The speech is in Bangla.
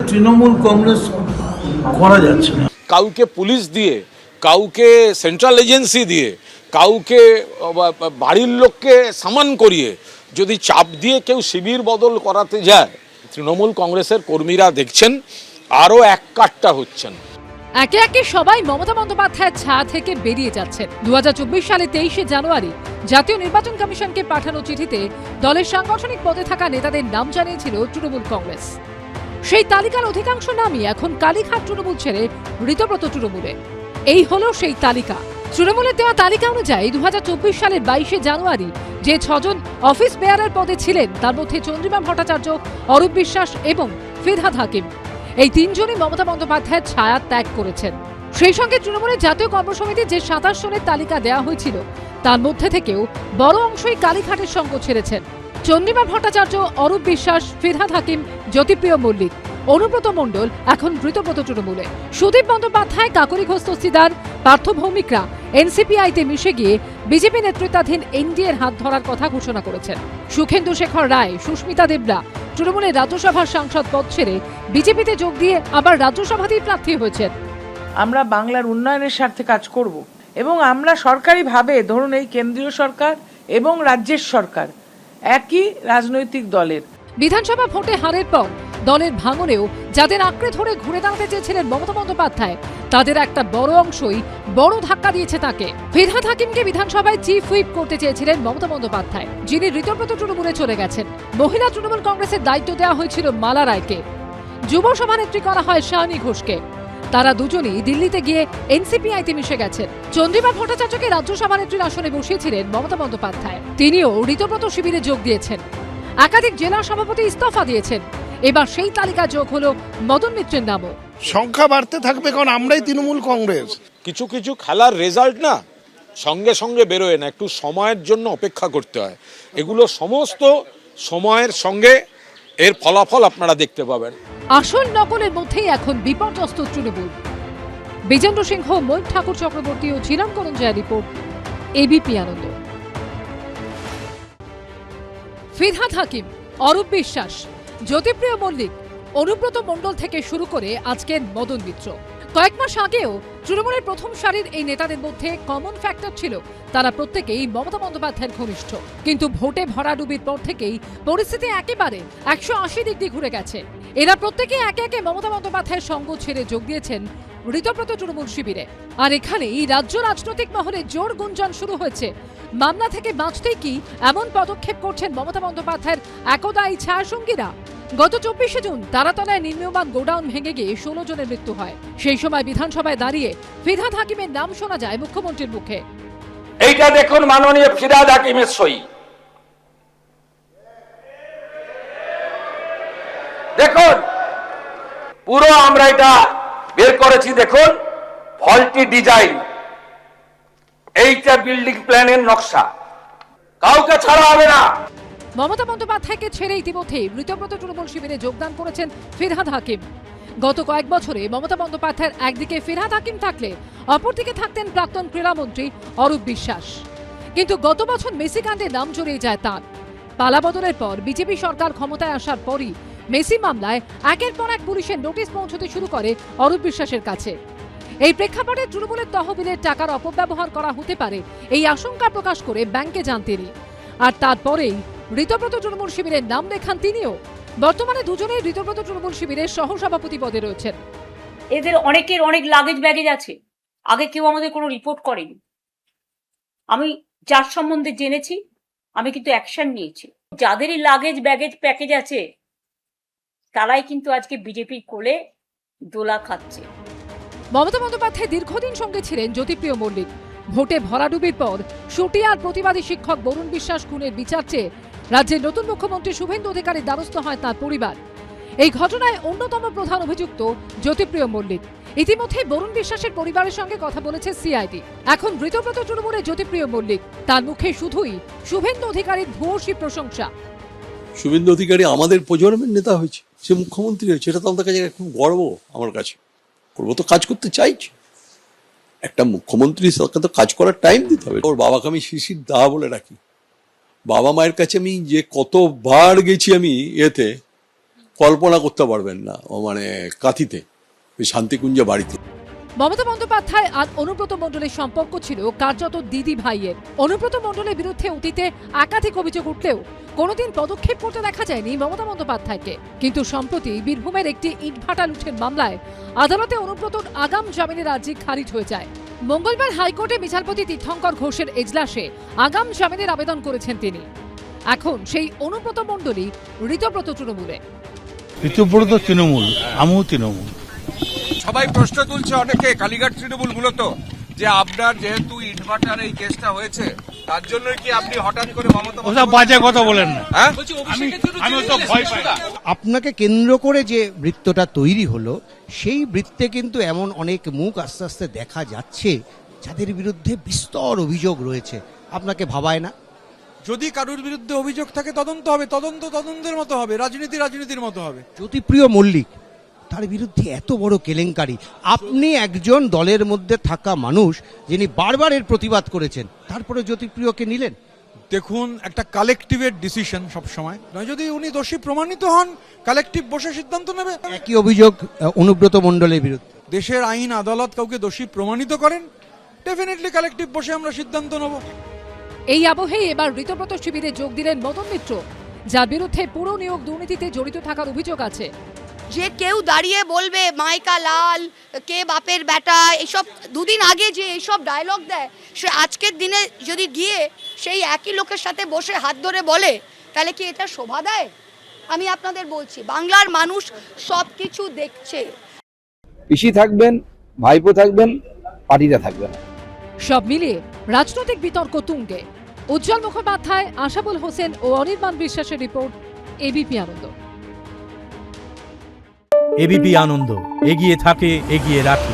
তৃণমূল কংগ্রেস করা যাচ্ছে না। কাউকে পুলিশ দিয়ে, কাউকে সেন্ট্রাল এজেন্সি দিয়ে, কাউকে বাড়ির লোককে সামান করিয়ে যদি চাপ দিয়ে কেউ শিবির বদল করাতে যায়, তৃণমূল কংগ্রেসের কর্মীরা দেখছেন আরও এক কাট্টা হচ্ছেন। একে একে সবাই মমতা বন্দ্যোপাধ্যায়ের ছায়া থেকে বেরিয়ে যাচ্ছেন। 2024 সালে 23শে জানুয়ারি জাতীয় নির্বাচন কমিশনকে পাঠানো চিঠিতে দলের সাংগঠনিক পদে থাকা নেতাদের নাম জানিয়েছিল তৃণমূল কংগ্রেস। সেই তালিকার অধিকাংশ নামই এখন কালীঘাট তৃণমূল ছেড়ে ঋতব্রত তৃণমূলে। এই হলো সেই তালিকা। তৃণমূলের দেওয়া তালিকা অনুযায়ী 2024 সালের 22শে জানুয়ারি যে 6 জন অফিস বেয়ারের পদে ছিলেন তার মধ্যে চন্দ্রিমা ভট্টাচার্য, অরূপ বিশ্বাস এবং ফিরহাদ হাকিম, এই 3 জনই মমতা বন্দ্যোপাধ্যায়ের ছায়া ত্যাগ করেছেন। সেই সঙ্গে তৃণমূলের জাতীয় কর্মসমিতির যে 27 জনের তালিকা দেওয়া হয়েছিল তার মধ্যে থেকেও বড় অংশই কালীঘাটের সঙ্গ ছেড়েছেন। চন্দ্রিমা ভট্টাচার্য, অরূপ বিশ্বাস, ফিরহাদ হাকিম, জ্যোতিপ্রিয় মল্লিক, অনুব্রত মণ্ডল এখন ঋতব্রত তৃণমূলে। সুদীপ বন্দ্যোপাধ্যায়, কাকলি ঘোষ দস্তিদার, পার্থ ভৌমিকরা এনসিপিআইতে মিশে গিয়ে বিজেপি নেতৃত্বাধীন এনডিএর হাত ধরার কথা ঘোষণা করেছেন। সুখেন্দু শেখর রায়, সুস্মিতা দেবরা তৃণমূলের রাজ্যসভার সাংসদ পদ ছেড়ে বিজেপিতে যোগ দিয়ে আবার রাজ্যসভাতেই প্রার্থী হয়েছেন। আমরা বাংলার উন্নয়নের স্বার্থে কাজ করব এবং আমরা সরকারিভাবে, ধরুন এই কেন্দ্রীয় সরকার এবং রাজ্যের সরকার একই রাজনৈতিক দলের। বিধানসভা ভোটে হারের পর দলের ভাঙনেও যাদের আঁকড়ে ধরে ঘুরে দাঁড়াতে চেয়েছিলেন মমতা বন্দ্যোপাধ্যায়, তাদের একটা বড় অংশই বড় ধাক্কা দিয়েছে তাকে। ফিরহাদ হাকিমকে বিধানসভায় চিফ হুইপ করতে চেয়েছিলেন মমতা বন্দ্যোপাধ্যায়, যিনি ঋতব্রত তৃণমূলে চলে গেছেন। মহিলা তৃণমূল কংগ্রেসের দায়িত্ব দেওয়া হয়েছিল মালা রায়কে। যুব সভানেত্রী করা হয় শায়নী ঘোষকে। তারা দুজনই দিল্লিতে গিয়ে এনসিপিআইতে মিশে গেছেন। চন্দ্রিমা ভট্টাচার্যকে রাজ্য সভানেত্রীর আসনে বসিয়েছিলেন মমতা বন্দ্যোপাধ্যায়। তিনিও ঋতব্রত শিবিরে যোগ দিয়েছেন। একাধিক জেলা সভাপতি ইস্তফা দিয়েছেন। এবার সেই তালিকা যোগ হলো মদন মিত্রের নামও। সংখ্যা বাড়তে থাকবে, কারণ আমরাই তৃণমূল কংগ্রেস। কিছু কিছু খেলার রেজাল্ট না সঙ্গে সঙ্গে বেরোয় না, একটু সময়ের জন্য অপেক্ষা করতে হয়। এগুলো সমস্ত সময়ের সঙ্গে এর ফলাফল আপনারা দেখতে পাবেন। আসল নকলের মধ্যেই এখন বিপর্যস্ত তৃণমূল। বিজেন্দ্র সিংহ, মৈক ঠাকুর চক্রবর্তী ও ঝিলাম করঞ্জায় রিপোর্ট, এবিপি আনন্দ। ফিরহাদ হাকিম, অরূপ বিশ্বাস, জ্যোতিপ্রিয় মল্লিক, অনুব্রত মণ্ডল থেকে শুরু করে আজকের মদন মিত্র। কয়েক মাস আগেও তৃণমূলের প্রথম সারির এই নেতাদের মধ্যে কমন ফ্যাক্টর ছিল তারা প্রত্যেকেই মমতা বন্দ্যোপাধ্যায়ের ঘনিষ্ঠ। কিন্তু ভোটে ভরাডুবির পর থেকেই পরিস্থিতি একেবারে 180 ডিগ্রি ঘুরে গেছে। এরা প্রত্যেকে একে একে মমতা বন্দ্যোপাধ্যায়ের সঙ্গ ছেড়ে যোগ দিয়েছেন ঋতব্রত তৃণমূল শিবিরে। আর এখানেই রাজ্য রাজনৈতিক মহলে জোর গুঞ্জন শুরু হয়েছে। মামলা থেকে বাঁচতেই কি এমন পদক্ষেপ করছেন মমতা বন্দ্যোপাধ্যায়ের একদা এই ছায়াসঙ্গীরা? গত 24শে জুন তারাতলায় নির্মীয়মান গোডাউন ভেঙে গিয়ে 16 জনের মৃত্যু হয়। সেই সময় বিধানসভায় দাঁড়িয়ে ফিরহাদ হাকিমের নাম শোনা যায় মুখ্যমন্ত্রীর মুখে। এইটা দেখুন, মাননীয় ফিরহাদ হাকিমের সই। দেখুন, পুরো আমরা এটা বের করেছি। দেখুন, ফল্টি ডিজাইন, এইটা বিল্ডিং প্ল্যানের নকশা, কাউকে ছাড়া হবে না। মমতা বন্দ্যোপাধ্যায়কে ছেড়ে ইতিমধ্যেই ঋতব্রত তৃণমূল শিবিরে যোগদান করেছেন ফিরহাদ হাকিম। গত কয়েক বছরে মমতা বন্দ্যোপাধ্যায়ের একদিকে ফিরহাদ হাকিম থাকলে অপরদিকে থাকতেন প্রাক্তন ক্রীড়ামন্ত্রী অরূপ বিশ্বাস। কিন্তু গত বছর মেসি কাণ্ডে নাম জড়িয়ে যায় তাঁর। পালাবদলের পর বিজেপি সরকার ক্ষমতায় আসার পরই মেসি মামলায় একের পর এক পুলিশের নোটিশ পৌঁছতে শুরু করে অরূপ বিশ্বাসের কাছে। এই প্রেক্ষাপটে তৃণমূলের তহবিলের টাকার অপব্যবহার করা হতে পারে এই আশঙ্কা প্রকাশ করে ব্যাংকে যান তিনি। আর তারপরেই ঋতব্রত তৃণমূল শিবিরের নাম লেখান তিনিও। বর্তমানে দুজনেই ঋতব্রত তৃণমূল শিবিরের সহসভাপতি পদে রয়েছেন। এদের অনেকের অনেক লাগেজ ব্যাগেজ আছে, আগে কেউ আমাদের কোনো রিপোর্ট করেনি। আমি যার সম্বন্ধে জেনেছি আমি কিন্তু অ্যাকশন নিয়েছি। যাদেরই লাগেজ ব্যাগেজ প্যাকেজ আছে তারাই কিন্তু আজকে বিজেপির কোলে দোলা খাচ্ছে। মমতা বন্দ্যোপাধ্যায় দীর্ঘদিন সঙ্গে ছিলেন জ্যোতিপ্রিয় মল্লিক। ভোটে ভরাডুবির পর শুটিয়ার প্রতিবাদী শিক্ষক বরুণ বিশ্বাস খুনের বিচার চেয়ে রাজ্যের নতুন মুখ্যমন্ত্রী শুভেন্দু অধিকারীর দ্বারস্থ হয় তাঁর পরিবার। এই ঘটনায় অন্যতম প্রধান অভিযুক্ত জ্যোতিপ্রিয় মল্লিক। ইতিমধ্যে বরুণ বিশ্বাসের পরিবারের সঙ্গে কথা বলেছে সিআইডি। এখন ঋতব্রত তৃণমূলের জ্যোতিপ্রিয় মল্লিক, তার মুখে শুধুই শুভেন্দু অধিকারীর ভূয়সী প্রশংসা। শুভেন্দু অধিকারী আমাদের প্রজন্মের নেতা হয়েছে, সে মুখ্যমন্ত্রী হয়েছে, এটা তো আমাদের কাছে খুব গর্ব। আমার কাছে করবো তো, কাজ করতে চাইছি। একটা মুখ্যমন্ত্রী তাকে তো কাজ করার টাইম দিতে হবে। ওর বাবাকে আমি শিশির দা বলে রাখি। বাবা মায়ের কাছে আমি যে কতবার গেছি আমি এতে, কল্পনা করতে পারবেন না, ও মানে কাঁথিতে, ওই শান্তিকুঞ্জ বাড়িতে। মমতা বন্দ্যোপাধ্যায় আর অনুব্রত মণ্ডলের সম্পর্ক ছিল কার্যত দিদি ভাইয়ের। অনুব্রত মণ্ডলের বিরুদ্ধে অতীতে একাধিক অভিযোগ উঠলেও কোনোদিন পদক্ষেপ করতে দেখা যায়নি মমতা বন্দ্যোপাধ্যায়কে। কিন্তু সম্প্রতি বীরভূমের একটি ইটভাটা লুঠের মামলায় আদালতে অনুব্রতর আগাম জামিনের আর্জি খারিজ হয়ে যায়। মঙ্গলবার হাইকোর্টে বিচারপতি তীর্থঙ্কর ঘোষের এজলাসে আগাম জামিনের আবেদন করেছেন তিনি। এখন সেই অনুব্রত মণ্ডলই ঋতব্রত তৃণমূলে। ঋতব্রত তৃণমূল, আমিও তৃণমূল। সবাই প্রশ্ন তুলছে অনেকে কালীঘাট তৃণমূল মূলত যে আপনার যেহেতু ইটভাটার এই কেসটা হয়েছে তার জন্য কি আপনি হঠাৎ করে মমতা ওসব বাজে কথা বলেন না। হ্যাঁ আমি তো ভয় পাই। আপনাকে কেন্দ্র করে যে বৃত্তটা তৈরি হলো, সেই বৃত্তে কিন্তু এমন অনেক মুখ আস্তে আস্তে দেখা যাচ্ছে যাদের বিরুদ্ধে বিস্তর অভিযোগ রয়েছে। আপনাকে ভাবায় না? যদি কারোর বিরুদ্ধে অভিযোগ থাকে তদন্ত হবে, তদন্তের মতো হবে, রাজনীতির মতো হবে। জ্যোতিপ্রিয় মল্লিক, তার বিরুদ্ধে এত বড় কেলেঙ্কারি, আপনি একজন দলের মধ্যে থাকা মানুষ যিনি বারবার এর প্রতিবাদ করেছেন, তারপরে জ্যোতিপ্রিয়কে নিলেন। দেখুন, একটা কালেকটিভের ডিসিশন সবসময় নয়, যদি উনি দোষী প্রমাণিত হন কালেকটিভ বসে সিদ্ধান্ত নেবে। একই অভিযোগ অনুব্রত মণ্ডলের বিরুদ্ধে। দেশের আইন আদালত কাউকে দোষী প্রমাণিত করেন, ডেফিনেটলি কালেকটিভ বসে আমরা সিদ্ধান্ত নেব। এই আবহেই এবার ঋতব্রত শিবিরে যোগ দিলেন মদন মিত্র, যার বিরুদ্ধে পুরো নিয়োগ দুর্নীতিতে জড়িত থাকার অভিযোগ আছে। যে কেউ দাঁড়িয়ে বলবে মাইকা লাল, কে বাপের বেটা, এসব দুদিন আগে যে এইসব ডায়লগ দেয়, সে আজকের দিনে যদি গিয়ে সেই একই লোকের সাথে বসে হাত ধরে বলে, তাহলে কি এটা শোভা দেয়? আমি আপনাদের বলছি, বাংলার মানুষ সব কিছু দেখছে। পিসি থাকবেন, ভাইপো থাকবেন, পার্টিটা থাকবে না। সব মিলিয়ে রাজনৈতিক বিতর্ক তুঙ্গে। উজ্জ্বল মুখোপাধ্যায়, আশাবুল হোসেন ও অনির্বাণ বিশ্বাসের রিপোর্ট, এবিপি আনন্দ। এবিপি আনন্দ, এগিয়ে থাকে, এগিয়ে রাখে।